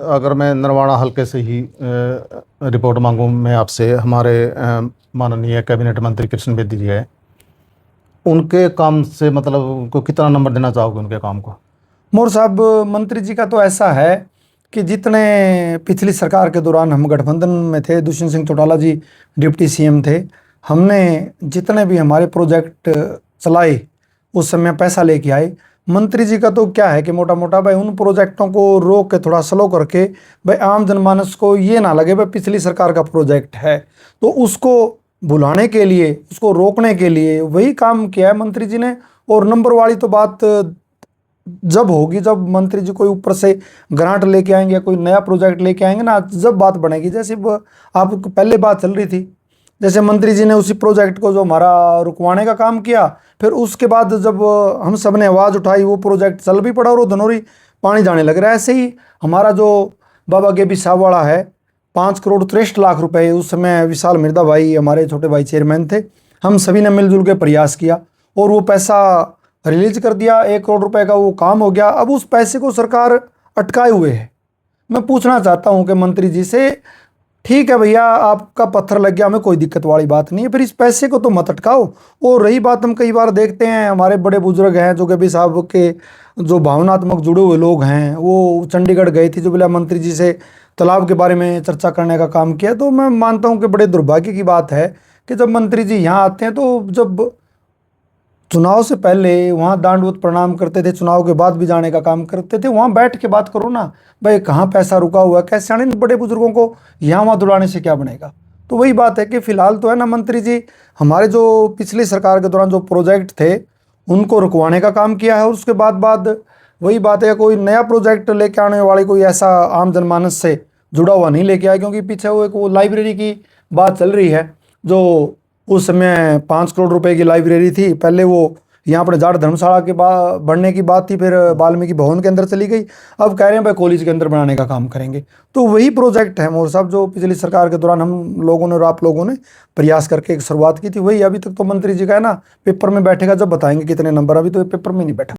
अगर मैं नरवाना हल्के से ही रिपोर्ट मांगूं मैं आपसे, हमारे माननीय कैबिनेट मंत्री कृष्ण बेदी जी है, उनके काम से मतलब उनको कितना नंबर देना चाहोगे उनके काम को? मोर साहब, मंत्री जी का तो ऐसा है कि जितने पिछली सरकार के दौरान हम गठबंधन में थे, दुष्यंत सिंह चौटाला जी डिप्टी सीएम थे, हमने जितने भी हमारे प्रोजेक्ट चलाए उस समय पैसा लेके आए। मंत्री जी का तो क्या है कि मोटा मोटा भाई उन प्रोजेक्टों को रोक के थोड़ा स्लो करके भाई आम जनमानस को ये ना लगे भाई पिछली सरकार का प्रोजेक्ट है, तो उसको भुलाने के लिए, उसको रोकने के लिए वही काम किया है मंत्री जी ने। और नंबर वाली तो बात जब होगी जब मंत्री जी कोई ऊपर से ग्रांट लेके आएंगे या कोई नया प्रोजेक्ट लेके आएंगे ना, जब बात बनेगी। जैसे आप पहले बात चल रही थी, जैसे मंत्री जी ने उसी प्रोजेक्ट को जो हमारा रुकवाने का काम किया, फिर उसके बाद जब हम सब ने आवाज़ उठाई वो प्रोजेक्ट चल भी पड़ा और वो धनौरी पानी जाने लग रहा है। ऐसे ही हमारा जो बाबा गेबी साहब वाला है, 5 करोड़ 63 लाख रुपए, उस समय विशाल मिर्दा भाई हमारे छोटे भाई चेयरमैन थे, हम सभी ने मिलजुल के प्रयास किया और वो पैसा रिलीज कर दिया। 1 करोड़ रुपए का वो काम हो गया। अब उस पैसे को सरकार अटकाए हुए है। मैं पूछना चाहता हूं कि मंत्री जी से, ठीक है भैया आपका पत्थर लग गया, हमें कोई दिक्कत वाली बात नहीं है, फिर इस पैसे को तो मत अटकाओ। और रही बात, हम कई बार देखते हैं हमारे बड़े बुजुर्ग हैं जो कभी साहब के जो भावनात्मक जुड़े हुए लोग हैं, वो चंडीगढ़ गए थे जो बोला मंत्री जी से तालाब के बारे में चर्चा करने का काम किया। तो मैं मानता हूं कि बड़े दुर्भाग्य की बात है कि जब मंत्री जी यहाँ आते हैं तो जब चुनाव से पहले वहाँ दांडवत प्रणाम करते थे, चुनाव के बाद भी जाने का काम करते थे, वहाँ बैठ के बात करो ना भाई, कहाँ पैसा रुका हुआ है, कैसे आने। बड़े बुजुर्गों को यहाँ वहाँ दौड़ाने से क्या बनेगा। तो वही बात है कि फिलहाल तो है ना मंत्री जी, हमारे जो पिछली सरकार के दौरान जो प्रोजेक्ट थे उनको रुकवाने का काम किया है, और उसके बाद वही बात है, कोई नया प्रोजेक्ट लेके आने वाले कोई ऐसा आम जनमानस से जुड़ा हुआ नहीं लेके आया। क्योंकि पीछे वो एक वो लाइब्रेरी की बात चल रही है, जो उस समय 5 करोड़ रुपए की लाइब्रेरी थी। पहले वो यहाँ पर जाट धर्मशाला के बढ़ने की बात थी, फिर वाल्मीकि भवन के अंदर चली गई। अब कह रहे हैं भाई कॉलेज के अंदर बनाने का काम करेंगे। तो वही प्रोजेक्ट है मोर साहब जो पिछली सरकार के दौरान हम लोगों ने और आप लोगों ने प्रयास करके एक शुरुआत की थी, वही अभी तक तो मंत्री जी का है ना पेपर में बैठेगा, जब बताएंगे कितने नंबर। अभी तो पेपर में नहीं बैठा।